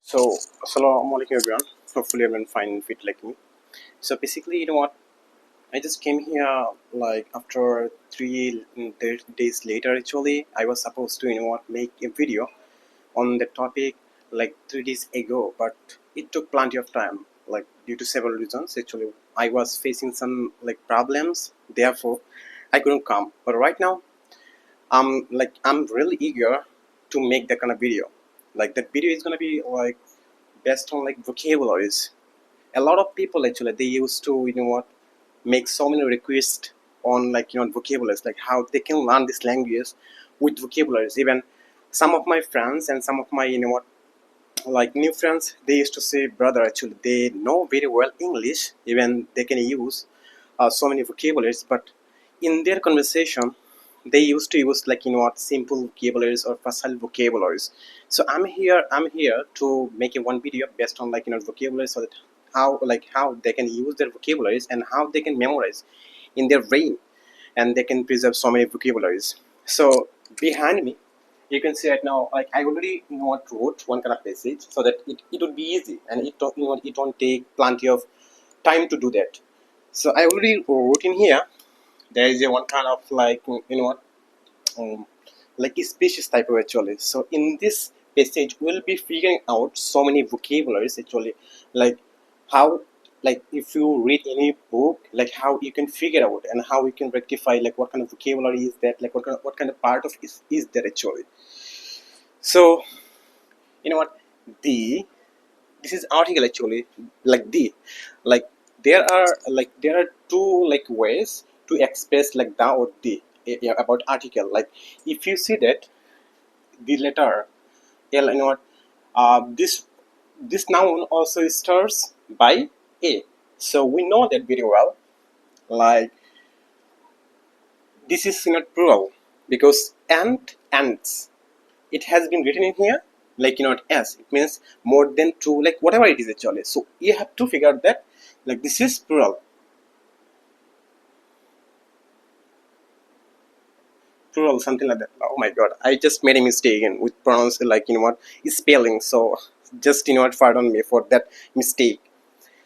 So, assalamu alaikum everyone. Hopefully, everyone fine fit like me. So, basically, you know what? I just came here like after days later. Actually, I was supposed to, make a video on the topic like 3 days ago, but it took plenty of time, like due to several reasons. Actually, I was facing some like problems, therefore, I couldn't come. But right now, I'm really eager to make that kind of video. Like that video is gonna be like based on like vocabularies. A lot of people actually they used to make so many requests on like vocabularies, like how they can learn this language with vocabularies. Even some of my friends and some of my like new friends, they used to say, brother, actually they know very well English, even they can use so many vocabularies, but in their conversation they used to use like simple vocabularies or facile vocabularies. So I'm here to make a one video based on like vocabularies, so that how they can use their vocabularies and how they can memorize in their brain, and they can preserve so many vocabularies. So behind me you can see right now, like I already wrote one kind of message so that it would be easy, and it won't take plenty of time to do that. So I already wrote in here. There is a one kind of like um, like a species type of actually. So in this passage we'll be figuring out so many vocabularies actually, like how, like if you read any book, like how you can figure out and how you can rectify, like what kind of vocabulary is that, like what kind of part of is that actually. So you know what, the this is article actually, like like there are two like ways to express like the or the, yeah, about article. Like if you see that the letter L, this noun also starts by A, so we know that very well. Like this is not plural because ants, it has been written in here like as it means more than two, like whatever it is actually. So you have to figure out that like this is plural, something like that. Oh my god, I just made a mistake again with pronounce, like spelling. So just pardon me for that mistake.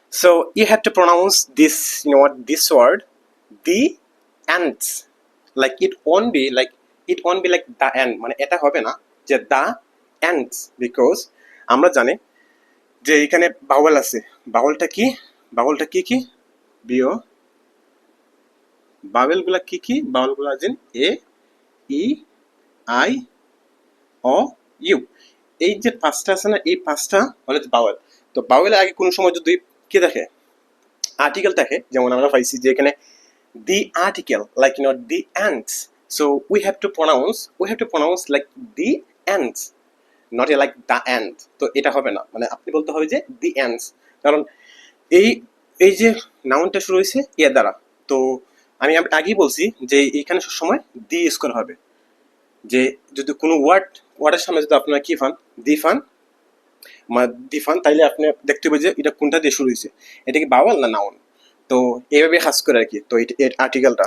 So you have to pronounce this, this word, the ants. Like it won't be like the end, মানে এটা হবে না যে the ants, because আমরা জানি যে এখানে বাউল আছে। বাউলটা কি বিও, বাউলগুলা কি বাউলগুলা যেন এ, ই, আই, অ, ইউ। এই যে পাঁচটা আছে না, এই পাঁচটা মানে বাউল। তো বাউলের আগে কোনো সময় যদি কি থাকে, আর্টিকেল থাকে, যেমন আমরা পাইছি যে এখানে the article, like the ants. So we have to pronounce like the ants, not like the ant. তো এটা হবে না, মানে আপনি বলতে হবে যে the ants, কারণ এই এই যে নাউনটা শুরু হয়েছে এর দ্বারা। তো আমি আগেই বলছি যে এইখানে সবসময় দি ইউজ করা হবে। যে যদি কোনো ওয়ার্ডের সামনে যদি আপনারা কি পান, দি পান, দিফান, তাইলে আপনি দেখতে পাবেন যে এটা কোনটা দিয়ে শুরু হয়েছে, এটা কি বাওয়াল না নাউন। তো এইভাবে কাজ করে আর কি। তো এর আর্টিকেলটা,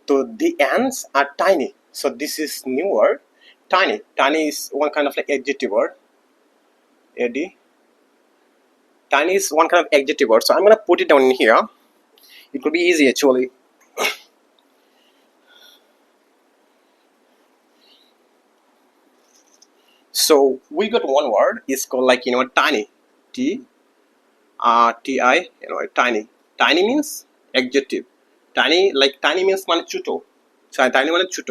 তো the ants are tiny. So this is new word, tiny. Tiny is one kind of like adjective word. Ad, tiny is one kind of adjective word. So I'm gonna put it down in here. It will be easy actually. So we got one word. It's called like tiny. Ti, tiny. Tiny means adjective. Tiny means মানে ছোট। So tiny মানে ছোট।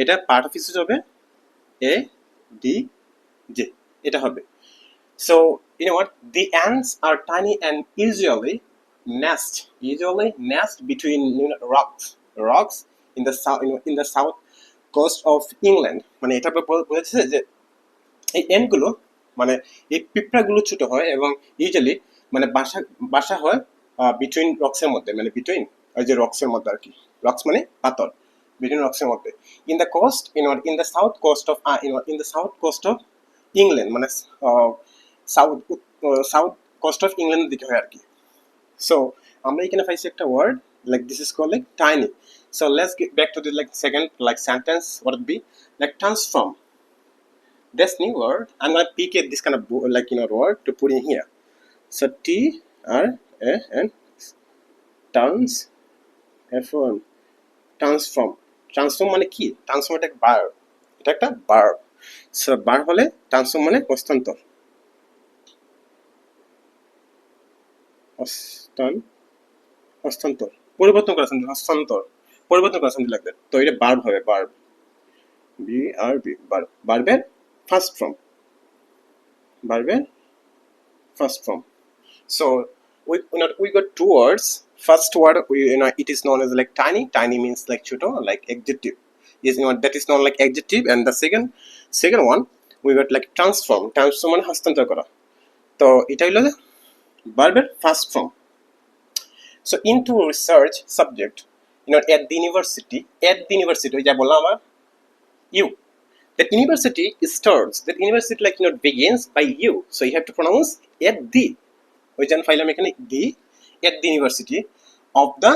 এটা part of speech হবে A D J, এটা হবে। So you know what, the ants are tiny and usually nest between rocks in the south, in the south coast of England. মানে এটা বলেছে যে এই এন্টগুলো, মানে এই পিঁপড়াগুলো ছোট হয় এবং ইউজুয়ালি মানে বাসা হয় বিটুইন রক্সের মধ্যে, মানে বিটুইন ওই যে রক্সের মধ্যে আর কি। রক্স মানে পাথর, বিটুইন রক্সের মধ্যে। In the coast, in the south coast of England, মানে সাউথ সাউথ কোস্ট অফ ইংল্যান্ডের দিকে হয় আর কি। সো আমরা এখানে পাইছি একটা word, like this is called like tiny. So let's get back to the like second like sentence. What would be like transform? This new word, I'm gonna pick it this kind of word to put in here. So TRAN turns F1 transform. Transform মানে কি? Transform এটা verb. এটা একটা verb. So verb হলে transform মানে হস্তান্তর। হস্তান্তর পরিবর্তন করা হস্তান্তর পরিবর্তন করা something like that. তো এটা verb হবে verb. BRB verb. Verb first form. Verb first form. So we got two words. First word it is known as like tiny. Tiny means like choto, like adjective. That is known like adjective. And the second one we got like transform. Transform মানে হস্তান্তর করা। তো এটা হলো verb first form. So into research subject, at the university ওই যা বললাম আমার you. That university starts. That university begins by you. So you have to pronounce at the. ওই যে ফাইলাম এখানে the at the university of the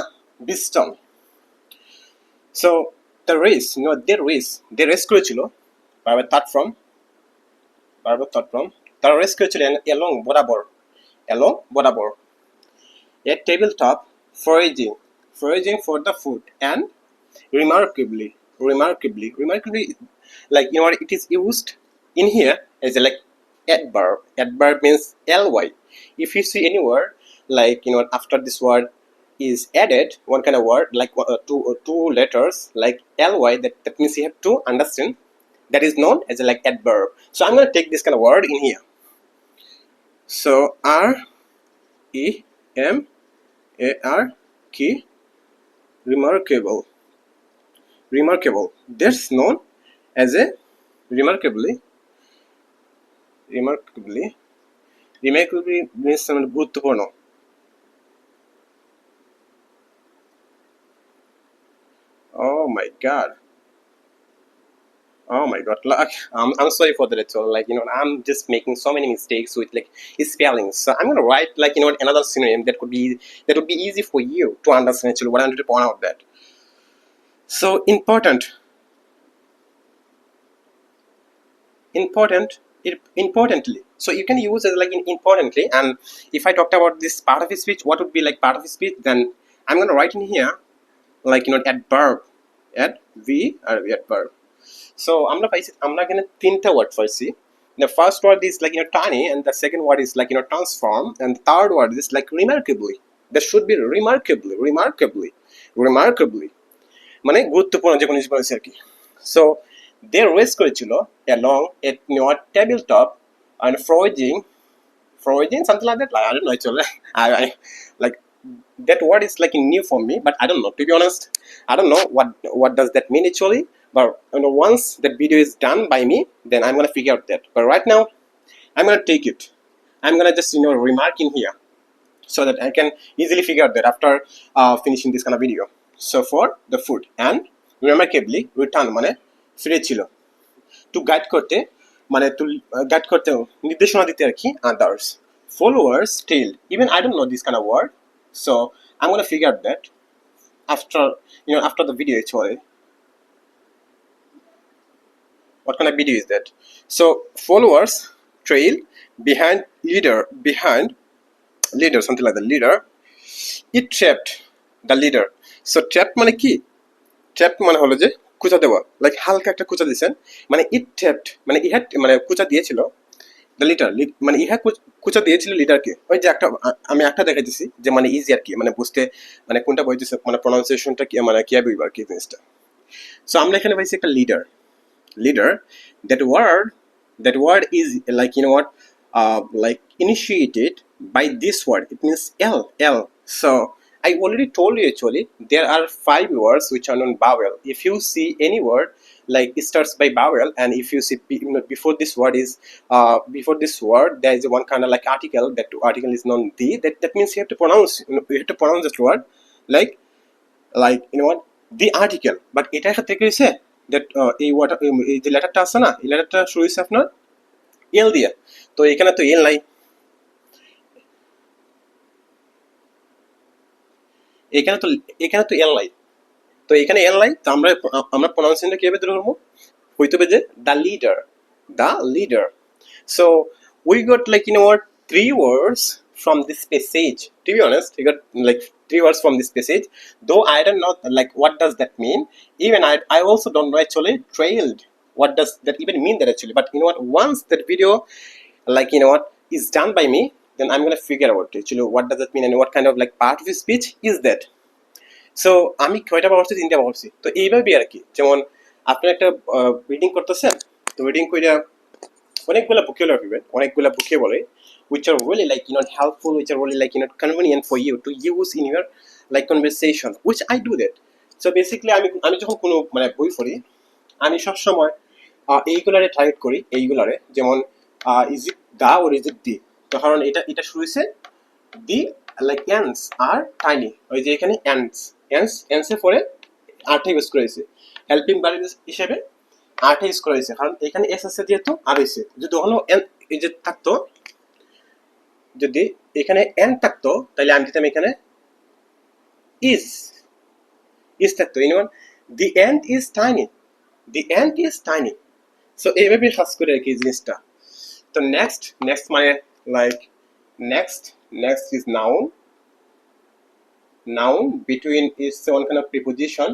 Bristol. So the race, they race করেছিল by third from তারা race করেছিল along বরাবর at tabletop foraging for the food and remarkably like it is used in here as a like adverb. Adverb means ly. If you see any word like after this word is added one kind of word like two letters like ly, that means you have to understand that is known as a like adverb. So I'm going to take this kind of word in here. So REMARK, remarkable, that's known as a remarkably means গুরুত্বপূর্ণ। Oh my god, like I'm sorry for that at all. I'm just making so many mistakes with like spellings. So I'm gonna write another synonym that would be easy for you to understand actually what I wanted to point out that. So importantly. So you can use it like importantly. And if I talked about this part of his speech, what would be like part of his speech? Then I'm gonna write in here like adverb, adverb. So I'm not gonna তিনটা word first. See, the first word is like tiny, and the second word is like transform, and the third word is like remarkably. There should be remarkably মানে গুরুত্বপূর্ণ যে কোনো জিনিস বলেছে আর কি। So they race করেছিল along at tabletop and foraging something like that. Like, I don't know actually. I like that word is like new for me, but I don't know, to be honest. I don't know what does that mean actually. But once that video is done by me, then I'm gonna figure out that. But right now, I'm gonna take it. I'm gonna just remark in here so that I can easily figure out that after finishing this kind of video. So for the food and remarkably return মানে ফিরেছিল, to guide করতে মানে to guide করতে নির্দেশনা দিতে আর কি others. Followers tail, even I don't know this kind of word, so I'm gonna figure out that after the video actually. What kind of video is that? So followers trail behind leader, something like the leader. It trapped the leader. So trapped মানে কি? Trapped মানে হলো যে কুচা দেওয়া, like হালকা একটা কুচা দিয়েছেন, মানে it trapped মানে ইহাট মানে কুচা দিয়েছিল the leader, মানে ইহা কুচা দিয়েছিল লিডারকে। ওই যে আমি একটা দেখাইতেছি যে মানে ইজি আর কি, মানে বুঝতে মানে কোনটা বলতেছে মানে প্রনাউন্সিয়েশনটা কি মানে কি হবে আর কি জিনিসটা। সো আমরা এখানে পাইছি একটা leader. That word is like like initiated by this word. It means L. So I already told you actually there are 5 words which are non vowel. If you see any word like it starts by vowel, and if you see before this word there is one kind of like article. That article is known the. That means you have to pronounce that word like the article. But এটার ক্ষেত্রে কি হইছে that এই যে লেটারটা আছে না, এই লেটারটা শুরু হইছে আপনার এল দিয়ে। তো এখানে তো এল নাই, এখানে তো এল নাই, তো এখানে এল নাই। তো আমরা প্রনাউন্সিয়েশনটা কিভাবে ধরে করবো? হইতে হবে যে the leader, the leader. So we got like three words from this passage. To be honest, we got like three words from this passage, though I don't know like what does that mean. Even I also don't know actually trailed, what does that even mean that actually. But once that video like is done by me, then I'm gonna figure out actually what does that mean and what kind of like part of his speech is that. So আমি কয়টা পড়ছি, তিনটা পড়ছি। তো এইভাবে আর কি, যেমন আপনি একটা রিডিং করতেছেন, তো রিডিং করে অনেকগুলো vocabulary পাবেন, অনেকগুলো vocabulary which are really like helpful, which are really like convenient for you to use in your like conversation, which I do that. So basically আমি যখন কোনো মানে বই পড়ি, আমি সবসময় এইগুলারে টার্গেট করি, এইগুলারে যেমন is it the or is it the. তো কারণ এটা শুরু হয়েছে দি like ants are tiny, ওই যে এখানে ants এর পরে আরটা ইউজ করেছে হেল্পিং ভার্ব হিসেবে, আরটা ইউজ করেছে কারণ এখানে এস আছে যেহেতু আর হয়েছে। যদি হলো এই যে থাকতো, যদি এখানে এন থাকতো তাহলে আমি দিতাম এখানে ইজ থাকতো। The end is tiny, the end is tiny. So এইভাবে কাজ করে আর কি জিনিসটা। তো নেক্সট মানে like next is noun between is one kind of preposition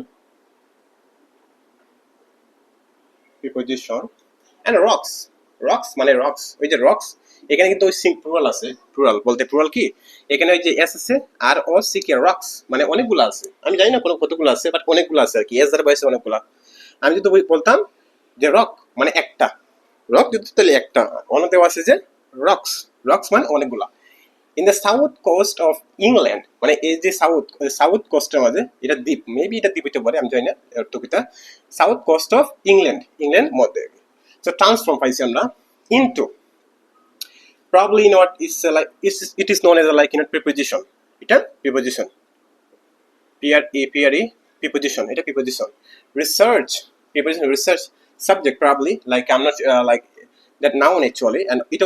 and rocks মানে rocks, ওই যে rocks এখানে কিন্তু ওই প্লুরাল আছে, প্লুরাল বলতে প্লুরাল কি এখানে ওই যে এস আছে আর ও সি কে rocks মানে অনেকগুলো আছে, আমি জানি না কতগুলো আছে বাট অনেকগুলো আছে আর কি, এস দ্বারা বয়সে অনেকগুলো। আমি যদি বলতাম যে রক মানে একটা, রক যদি তাহলে একটা, অন্যতে আছে যে রক্স মানে অনেকগুলা। In the south coast of England মানে এই যে সাউথ কোস্টের মাঝে, এটা দ্বীপ, মেবি এটা দ্বীপ হতে পারে, আমি জানি না টুকিটা। সাউথ কোস্ট অফ ইংল্যান্ড মধ্যে। সো ট্রান্সফর্ম পাইছি আমরা into, probably is like it is known as a like preposition, এটা preposition, preposition, এটা preposition. Research subject probably like I'm not like that noun actually, and it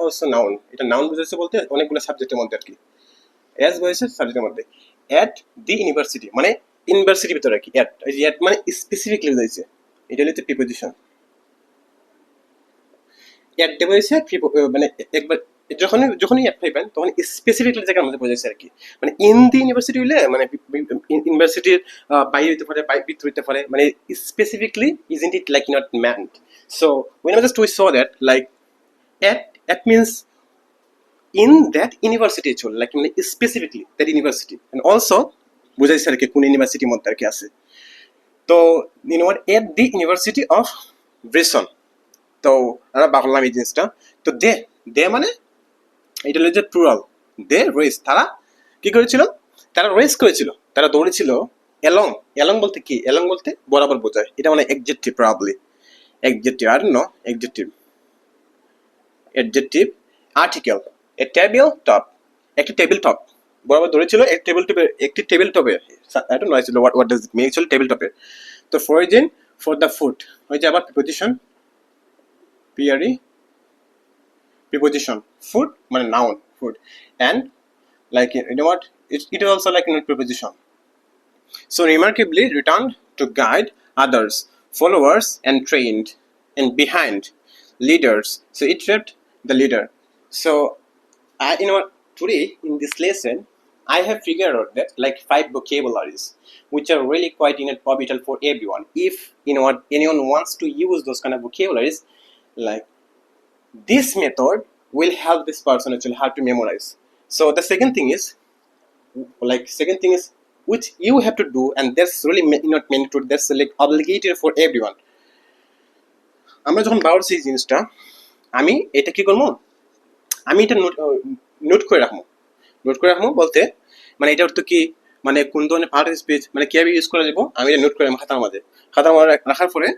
also noun, এটা noun বুঝাইছে বলতে অনেকগুলো সাবজেক্টের মধ্যে আর কি, as বলেছে সাবজেক্টের মধ্যে। at the university মানে ইউনিভার্সিটির ভিতরে আর কি, at মানে স্পেসিফিকলি বুঝাইছে, এটা হচ্ছে preposition। at দেব হইছে মানে একবার যখনই অ্যাড পাইবেন তখন স্পেসিফিকলি জায়গার মধ্যে বোঝাইছে আর কি, মানে ইন দি ইউনিভার্সিটি হইলে মানে ইউনিভার্সিটির বাইরে হইতে পারে, ভিতরে হইতে পারে, মানে specifically isn't it like not meant. So whenever just we saw that like at means in that university actually, like specifically that university, and also বোঝাইছে আর কি কোন ইউনিভার্সিটির মধ্যে আর কি আছে। তো at the University of Bristol, তো আমরা বাংলাম এই জিনিসটা। তো দে মানে এটা হলো যে প্লুরাল, দে রেস, তারা কি করেছিল, তারা রেস করেছিল, তারা দৌড়েছিল। এলং বলতে কি, এলং বলতে বরাবর বোঝায়, এটা মানে অ্যাডজেক্টিভ, প্রবাবলি অ্যাডজেক্টিভ, আর no adjective article. A table top, একটি টেবিল টপ বরাবর দৌড়েছিল, একটি টেবিল টপে, I don't know actually what does it mean actually table টপে। তো ফরজিন ফর দ্য ফুড, ওই যে আবার প্রিপোজিশন, preposition, food মানে noun, food, and like it is also like preposition. So remarkably returned to guide others, followers and trained and behind leaders, so it helped the leader. So today in this lesson I have figured out that like 5 vocabularies which are really quite pivotal for everyone. If anyone wants to use those kind of vocabularies, like this method will help this person actually how to memorize. So the second thing is which you have to do, and that's really not mandatory, that's like obligatory for everyone. আমরা যখন বাড়ছি এই জিনিসটা, আমি এটা কি করবো, আমি এটা নোট করে রাখবো বলতে মানে এটা অর্থ কি, মানে কোন ধরনের পার্ট স্পিচ মানে কিভাবে ইউজ করা যাবো, আমি এটা নোট করে খাতার মধ্যে রাখার পরে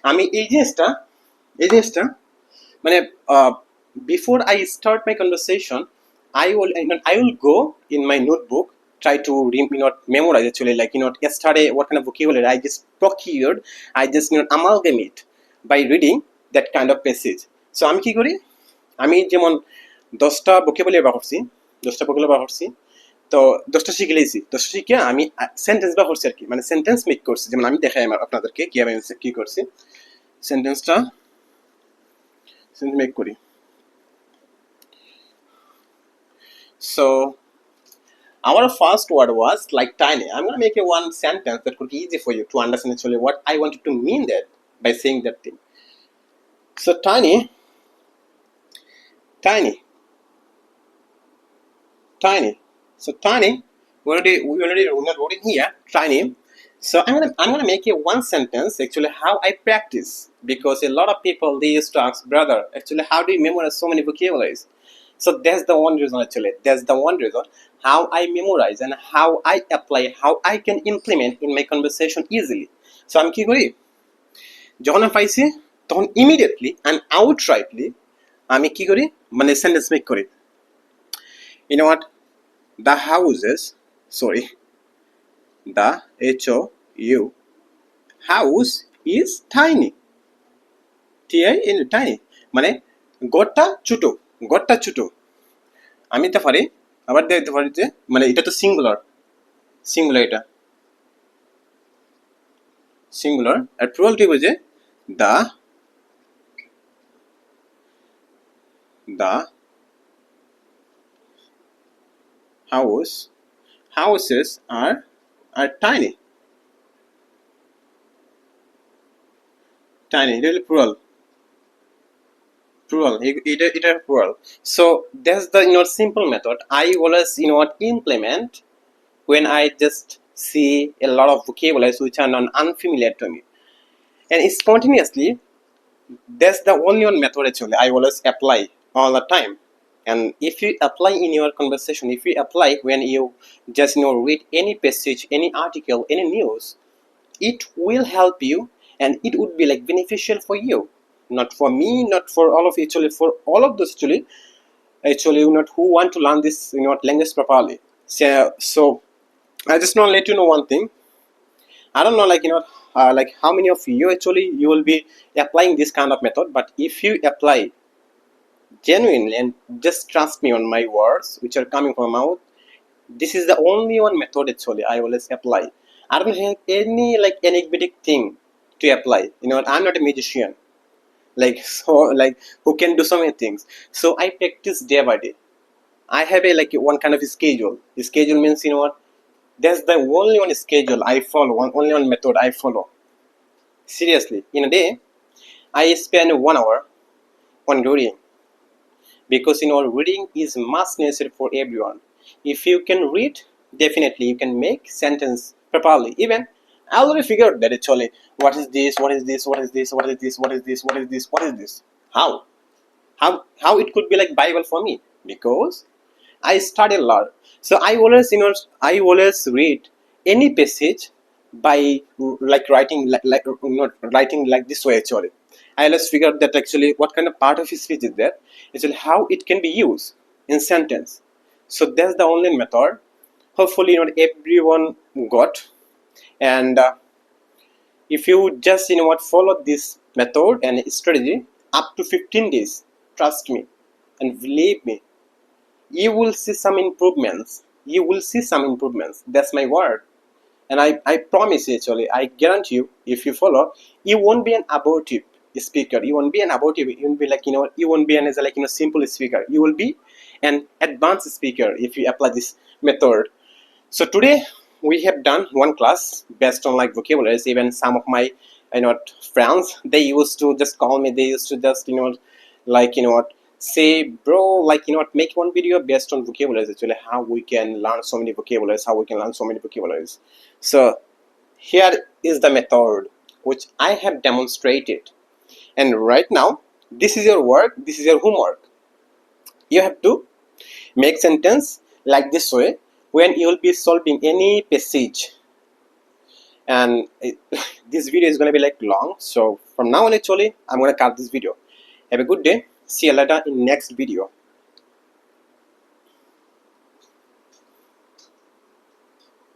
আমি এই জিনিসটা মানে before I start my conversation, I will go in my notebook, try to memorize actually, like yesterday what kind of vocabulary I just procured, I just amalgamate by reading that kind of passage. So আমি কি করি, আমি যেমন 10টা vocabulary ব্যবহার করছি, তো 10টা শিখে আমি সেন্টেন্স ব্যবহার করছি আর কি, মানে সেন্টেন্স মেক করছি। যেমন আমি দেখাই আপনাদেরকে কিভাবে কি করছি। সেন্টেন্সটা make kori. So our first word was like tiny. I'm going to make a one sentence that could be easy for you to understand actually what I wanted to mean that by saying that thing. So tiny, tiny, tiny. So tiny, we already wrote it here, tiny. So I'm gonna make a one sentence actually how I practice, because a lot of people they used to ask, brother, actually how do you memorize so many vocabularies? So that's the one reason actually. That's the one reason how I memorize and how I apply, how I can implement in my conversation easily. So আমি কি করি, যখন আমি পাইছি তখন immediately and আউটরাইটলি আমি কি করি, মানে সেন্টেন্স মেক করি। You know what? The houses, sorry, the HOU house is tiny. TIN tiny মানে গড়টা ছোট, গড়টা ছোট। আমি দিতে পারি, আবার দিতে পারি যে মানে এটা তো সিঙ্গুলার, সিঙ্গুলার এটা সিঙ্গুলার আর প্লুরাল কি বলছে the houses are tiny. Tiny, এটা হলো plural, এটা plural. So that's the simple method I always implement when I just see a lot of vocabularies which are unfamiliar to me, and spontaneously that's the only one method actually I always apply all the time. And if you apply in your conversation, if you apply when you just read any passage, any article, any news, it will help you and it would be like beneficial for you, not for me, not for all of actually, for all of those actually not who want to learn this language properly. So I just want to let you know one thing. I don't know like how many of you actually you will be applying this kind of method, but if you apply genuinely and just trust me on my words which are coming from my mouth, this is the only one method actually I always apply. I don't have any like enigmatic thing to apply. I'm not a magician like who can do so many things. So I practice day by day. I have a like one kind of schedule. The schedule means what, that's the only one schedule I follow, only one method I follow. Seriously, in a day I spend 1 hour on reading, because reading is must necessary for everyone. If you can read, definitely you can make sentence properly. Even I already figured that actually what is this, what is this, what is this, what is this, what is this, what is this, what is this, how it could be like Bible for me, because I study a lot. So I always read any passage by like writing like not writing like this way actually. I always figure that actually what kind of part of his speech is there, actually how it can be used in sentence. So that's the only method. Hopefully everyone got. And if you just follow this method and strategy up to 15 days, trust me and believe me, you will see some improvements. You will see some improvements. That's my word. And I promise you, actually, I guarantee you, if you follow, you won't be an abortive speaker. You won't be an abortive. You won't be like, you won't be an as a, like, simple speaker. You will be an advanced speaker if you apply this method. So today we have done one class based on like vocabularies. Even some of my friends, they used to just call me. They used to just like say, bro, like make one video based on vocabularies. Actually, how we can learn so many vocabularies. How we can learn so many vocabularies. So here is the method which I have demonstrated. And right now, this is your work. This is your homework. You have to make sentence like this way when you will be solving any passage. And this video is going to be like long. So from now on, actually, I'm going to cut this video. Have a good day. See you later in next video.